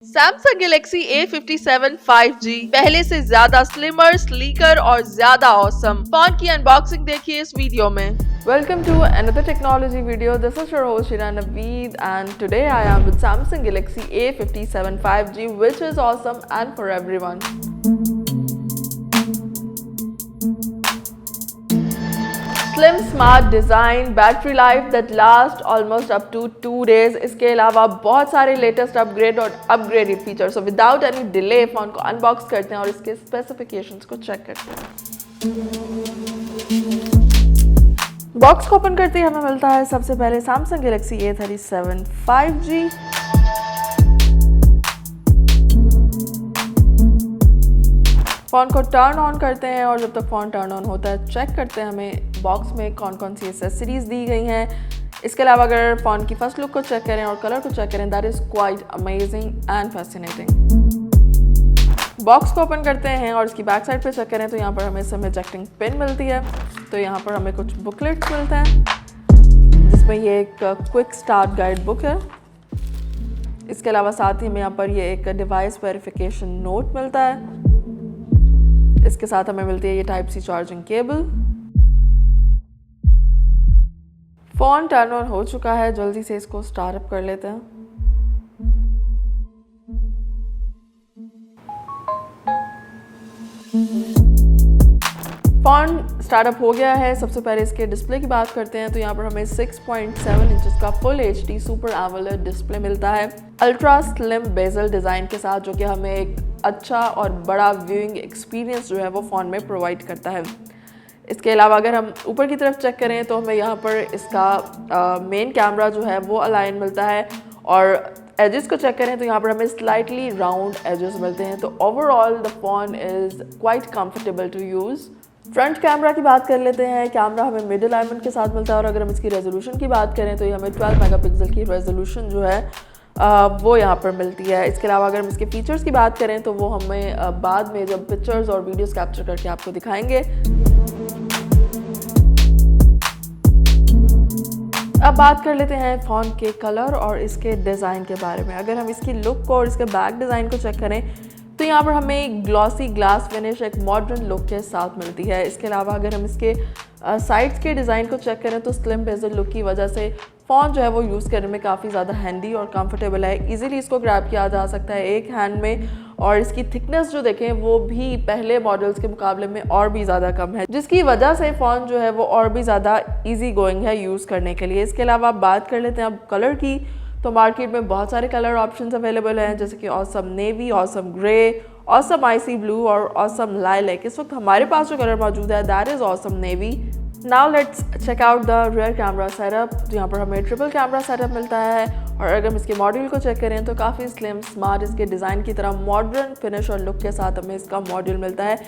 Samsung Galaxy A57 5G पहले से ज्यादा स्लिमर, स्लीकर और ज्यादा ऑसम। फोन की अनबॉक्सिंग देखिए इस वीडियो में। Welcome to another technology video. This is your host Shira Naveed and today I am with Samsung Galaxy A57 5G which is awesome and for everyone. Slim smart design, battery life that lasts almost up to 2 days. इसके अलावा बहुत सारे latest upgrade और upgraded feature. So without any delay phone को unbox करते हैं और इसके स्पेसिफिकेशंस को चेक करते हैं। बॉक्स को ओपन करते ही हमें मिलता है सबसे पहले Samsung Galaxy A37 5G। Phone को टर्न ऑन करते हैं और जब तक फ़ोन टर्न ऑन होता है चेक करते हैं हमें बॉक्स में कौन कौन सी एक्सेसरीज दी गई हैं। इसके अलावा अगर फ़ोन की फर्स्ट लुक को चेक करें और कलर को चेक करें, that is quite amazing and fascinating. Box को ओपन करते हैं और इसकी बैक साइड पे चेक करें तो यहाँ पर हमें सिम इजेक्टिंग पिन मिलती है। तो यहाँ पर हमें कुछ बुकलेट्स मिलते हैं जिसमें ये एक क्विक स्टार्ट गाइड बुक है। इसके अलावा साथ ही हमें यहाँ पर ये एक डिवाइस वेरिफिकेशन नोट मिलता है। इसके साथ हमें मिलती है ये type C charging cable. Phone turn on हो चुका है, जल्दी से इसको स्टार्ट अप कर लेते हैं। फ़ोन स्टार्टअप हो गया है। सबसे पहले इसके डिस्प्ले की बात करते हैं तो यहाँ पर हमें 6.7 इंचेस का full HD super AMOLED display मिलता है अल्ट्रा स्लिम बेजल डिज़ाइन के साथ, जो कि हमें एक अच्छा और बड़ा व्यूइंग एक्सपीरियंस जो है वो फ़ोन में प्रोवाइड करता है। इसके अलावा अगर हम ऊपर की तरफ चेक करें तो हमें यहाँ पर इसका मेन कैमरा जो है वो अलाइन मिलता है और एजेस को चेक करें तो यहाँ पर हमें स्लाइटली राउंड एजेस मिलते हैं। तो overall the phone is quite comfortable to use. Front camera की बात कर लेते हैं। कैमरा हमें मिड अलाइनमेंट के साथ मिलता है और अगर हम इसकी रेजोल्यूशन की बात करें तो ये हमें 12 मेगापिक्सल की रेजोल्यूशन जो है वो यहाँ पर मिलती है। इसके अलावा अगर हम इसके फीचर्स की बात करें तो वो हमें बाद में जब पिक्चर्स और वीडियोस कैप्चर करके आपको दिखाएंगे। अब बात कर लेते हैं फ़ोन के कलर और इसके डिज़ाइन के बारे में। अगर हम इसकी लुक और इसके बैक डिज़ाइन को चेक करें तो यहाँ पर हमें ग्लॉसी ग्लास फिनिश एक मॉडर्न लुक के साथ मिलती है। इसके अलावा अगर हम इसके साइड्स के डिज़ाइन को चेक करें तो स्लिम बेजल लुक की वजह से फ़ोन जो है वो यूज़ करने में काफ़ी ज़्यादा हैंडी और कंफर्टेबल है। इजीली इसको ग्रैब किया जा सकता है एक हैंड में और इसकी थिकनेस जो देखें वो भी पहले मॉडल्स के मुकाबले में और भी ज़्यादा कम है, जिसकी वजह से फ़ोन जो है वो और भी ज़्यादा ईजी गोइंग है यूज़ करने के लिए। इसके अलावा बात कर लेते हैं अब कलर की, तो मार्केट में बहुत सारे कलर ऑप्शंस अवेलेबल हैं जैसे कि awesome navy, awesome grey, awesome icy blue और ऑसम लाइलैक। इस वक्त हमारे पास जो कलर मौजूद है that is awesome navy. Now let's check out the rear camera setup. यहाँ पर हमें ट्रिपल कैमरा सेटअप मिलता है और अगर हम इसके मॉड्यूल को चेक करें तो काफ़ी स्लिम स्मार्ट इसके डिज़ाइन की तरह मॉडर्न फिनिश और लुक के साथ हमें इसका मॉड्यूल मिलता है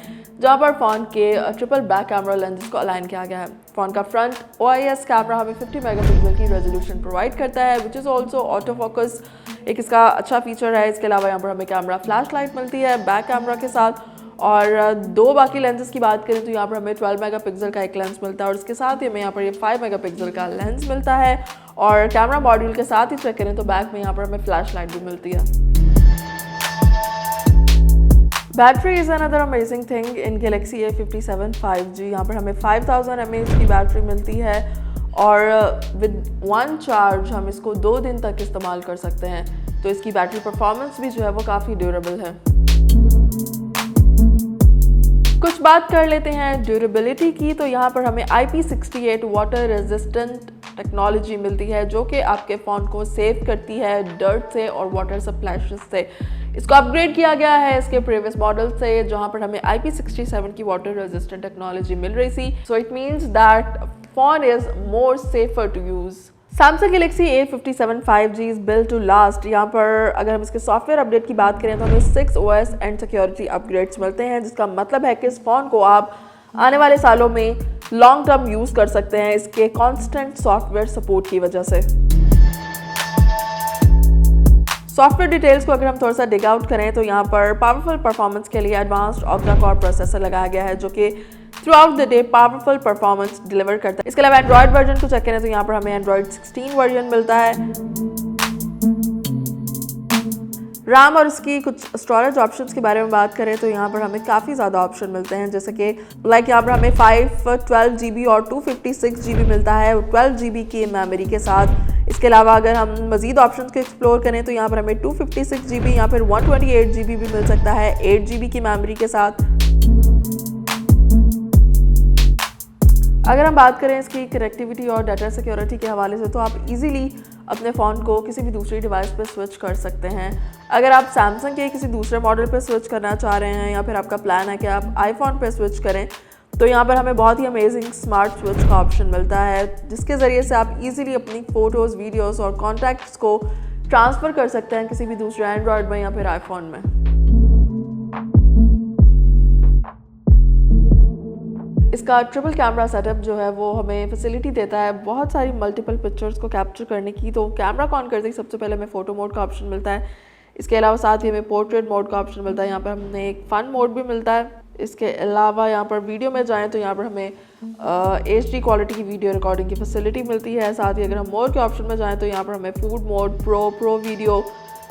जहाँ पर फ़ोन के ट्रिपल बैक कैमरा लेंसेज को अलाइन किया गया है। फ़ोन का फ्रंट OIS कैमरा हमें 50 मेगापिक्सल की रेजोल्यूशन प्रोवाइड करता है which is also auto focus, एक इसका अच्छा फीचर है। इसके अलावा यहाँ पर हमें कैमरा फ्लैश लाइट मिलती है बैक कैमरा के साथ और दो बाकी लेंसेज की बात करें तो यहाँ पर हमें 12 मेगापिक्सल का एक लेंस मिलता है और इसके साथ ही हमें यहाँ पर ये 5 मेगापिक्सल का लेंस मिलता है और कैमरा मॉड्यूल के साथ ही चेक करें तो बैक में यहाँ पर हमें फ्लैश लाइट भी मिलती है। Battery is another amazing thing in Galaxy A57 5G। यहाँ पर हमें 5000 mAh की बैटरी मिलती है और विद वन चार्ज हम इसको 2 दिन तक इस्तेमाल कर सकते हैं। तो इसकी बैटरी परफॉर्मेंस भी जो है वो काफ़ी ड्यूरेबल है। कुछ बात कर लेते हैं ड्यूरेबिलिटी की, तो यहाँ पर हमें IP68 वाटर रेजिस्टेंट टेक्नोलॉजी मिलती है जो कि आपके फ़ोन को सेव करती है डर्ट से और वाटर स्प्लैशेस से। इसको अपग्रेड किया गया है इसके प्रीवियस मॉडल से जहाँ पर हमें IP67 की वाटर रेजिस्टेंट टेक्नोलॉजी मिल रही थी। So it means that phone is more safer to use. Samsung Galaxy A57 5G is built to last। यहाँ पर अगर हम इसके सॉफ्टवेयर अपडेट की बात करें तो हमें 6 OS एंड सिक्योरिटी अपग्रेड्स मिलते हैं, जिसका मतलब है कि इस फ़ोन को आप आने वाले सालों में लॉन्ग टर्म यूज़ कर सकते हैं इसके कॉन्स्टेंट सॉफ्टवेयर सपोर्ट की वजह से। सॉफ्टवेयर डिटेल्स को अगर हम थोड़ा सा डिग आउट करें तो यहाँ पर पावरफुल परफॉर्मेंस के लिए एडवांस्ड ऑक्टा कोर प्रोसेसर लगाया गया है जो कि through out the day powerful performance deliver करता है। इसके अलावा एंड्रॉयड वर्जन को चेक करें तो यहाँ पर हमें एंड्रॉयड 16 वर्जन मिलता है। रैम और इसकी कुछ स्टोरेज ऑप्शंस के बारे में बात करें तो यहाँ पर हमें काफ़ी ज़्यादा ऑप्शन मिलते हैं, जैसे कि लाइक यहाँ पर हमें 512 GB और 256 GB मिलता है 12 GB की मेमोरी के साथ। इसके अलावा अगर हम मज़ीद ऑप्शंस को एक्सप्लोर करें तो यहाँ पर हमें 256 GB या फिर 128 GB भी मिल सकता है 8 GB की मेमोरी के साथ। अगर हम बात करें इसकी कनेक्टिविटी और डाटा सिक्योरिटी के हवाले से तो आप इजीली अपने फ़ोन को किसी भी दूसरी डिवाइस पे स्विच कर सकते हैं। अगर आप सैमसंग के किसी दूसरे मॉडल पे स्विच करना चाह रहे हैं या फिर आपका प्लान है कि आप आईफोन पे स्विच करें तो यहाँ पर हमें बहुत ही अमेजिंग स्मार्ट स्विच का ऑप्शन मिलता है, जिसके ज़रिए से आप इजीली अपनी फ़ोटोज़, वीडियोज़ और कॉन्टैक्ट्स को ट्रांसफ़र कर सकते हैं किसी भी दूसरे एंड्रॉयड में या फिर आईफोन में। इसका ट्रिपल कैमरा सेटअप जो है वो हमें फैसिलिटी देता है बहुत सारी मल्टीपल पिक्चर्स को कैप्चर करने की। तो कैमरा ऑन करते ही सबसे पहले हमें फ़ोटो मोड का ऑप्शन मिलता है। इसके अलावा साथ ही हमें पोर्ट्रेट मोड का ऑप्शन मिलता है। यहाँ पर हमें एक फ़न मोड भी मिलता है। इसके अलावा यहाँ पर वीडियो में जाएँ तो यहाँ पर हमें HD क्वालिटी की वीडियो रिकॉर्डिंग की फैसिलिटी मिलती है। साथ ही अगर हम मोर के ऑप्शन में जाएँ तो यहाँ पर हमें food mode, pro video,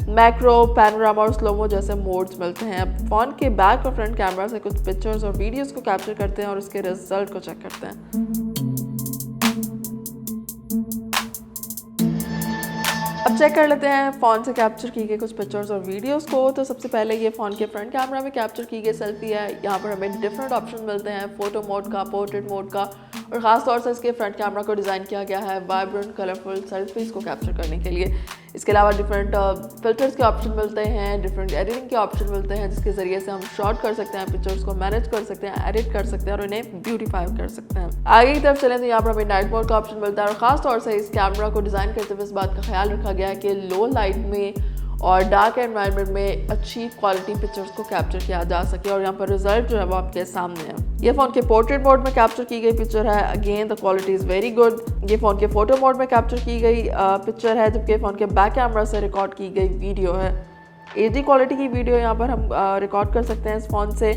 macro, panorama और स्लोमो जैसे मोड्स मिलते हैं। अब फ़ोन के बैक और फ्रंट कैमरा से कुछ पिक्चर्स और वीडियोस को कैप्चर करते हैं और उसके रिजल्ट को चेक करते हैं। अब चेक कर लेते हैं फ़ोन से कैप्चर की गई कुछ पिक्चर्स और वीडियोस को। तो सबसे पहले ये फ़ोन के फ्रंट कैमरा में कैप्चर की गई सेल्फी है। यहाँ पर हमें डिफरेंट ऑप्शन मिलते हैं, फ़ोटो मोड का, पोर्ट्रेट मोड का, और ख़ास तौर से इसके फ्रंट कैमरा को डिज़ाइन किया गया है वाइब्रेंट कलरफुल सेल्फीज़ को कैप्चर करने के लिए। इसके अलावा डिफरेंट फिल्टर्स के ऑप्शन मिलते हैं, डिफरेंट एडिटिंग के ऑप्शन मिलते हैं, जिसके ज़रिए से हम शॉर्ट कर सकते हैं, पिक्चर्स को मैनेज कर सकते हैं, एडिट कर सकते हैं और इन्हें ब्यूटीफाई कर सकते हैं। आगे की तरफ चलें तो यहाँ पर हमें नाइट मोड का ऑप्शन मिलता है और ख़ास तौर से इस कैमरा को डिज़ाइन करते हुए इस बात का ख्याल रखा गया है कि लो लाइट में और डार्क एनवायरनमेंट में अच्छी क्वालिटी पिक्चर्स को कैप्चर किया जा सके और यहाँ पर रिजल्ट जो है वो आपके सामने है। ये फ़ोन के पोर्ट्रेट मोड में कैप्चर की गई पिक्चर है। Again the quality is very good. ये फ़ोन के फ़ोटो मोड में कैप्चर की गई पिक्चर है, जबकि फ़ोन के बैक कैमरा से रिकॉर्ड की गई वीडियो है। HD क्वालिटी की वीडियो यहाँ पर हम रिकॉर्ड कर सकते हैं इस फ़ोन से।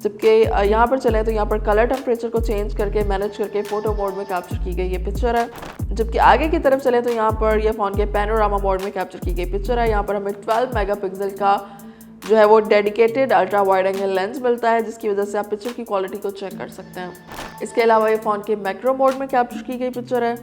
जबकि यहाँ पर चलें तो यहाँ पर कलर टेम्परेचर को चेंज करके मैनेज करके फ़ोटो मोड में कैप्चर की गई ये पिक्चर है। जबकि आगे की तरफ चलें तो यहाँ पर ये फ़ोन के पैनोरामा मोड में कैप्चर की गई पिक्चर है। यहाँ पर हमें 12 मेगापिक्सल का जो है वो dedicated ultra wide angle lens मिलता है, जिसकी वजह से आप पिक्चर की क्वालिटी को चेक कर सकते हैं। इसके अलावा ये फ़ोन के मैक्रो मोड में कैप्चर की गई पिक्चर है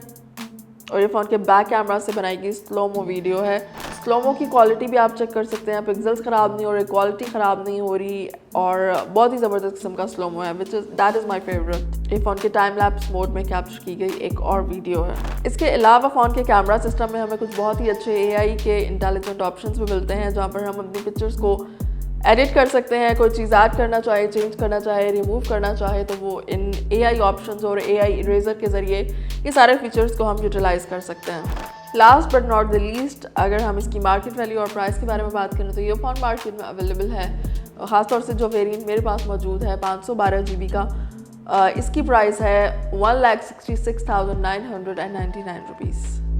और ये फ़ोन के बैक कैमरा से बनाई गई स्लोमो वीडियो है। स्लोमो की क्वालिटी भी आप चेक कर सकते हैं, पिक्सल्स ख़राब नहीं हो रही, क्वालिटी ख़राब नहीं हो रही और बहुत ही ज़बरदस्त किस्म का स्लोमो है, दैट इज़ माई फेवरेट। ये फ़ोन के टाइम लैप्स मोड में कैप्चर की गई एक और वीडियो है। इसके अलावा फ़ोन के कैमरा सिस्टम में हमें कुछ बहुत ही अच्छे AI के इंटेलिजेंट ऑप्शंस भी मिलते हैं, जहाँ पर हम अपनी पिक्चर्स को एडिट कर सकते हैं। कोई चीज़ ऐड करना चाहे, चेंज करना चाहे, रिमूव करना चाहे तो वो इन AI ऑप्शंस और AI इरेजर के ज़रिए ये सारे फीचर्स को हम यूटिलाइज़ कर सकते हैं। Last but not the least, अगर हम इसकी मार्केट वैल्यू और प्राइस के बारे में बात करें तो ये फ़ोन मार्केट में अवेलेबल है। ख़ासतौर से जो वेरिएंट मेरे पास मौजूद है 512 GB का, इसकी प्राइस है 1,66,999 रुपीज़।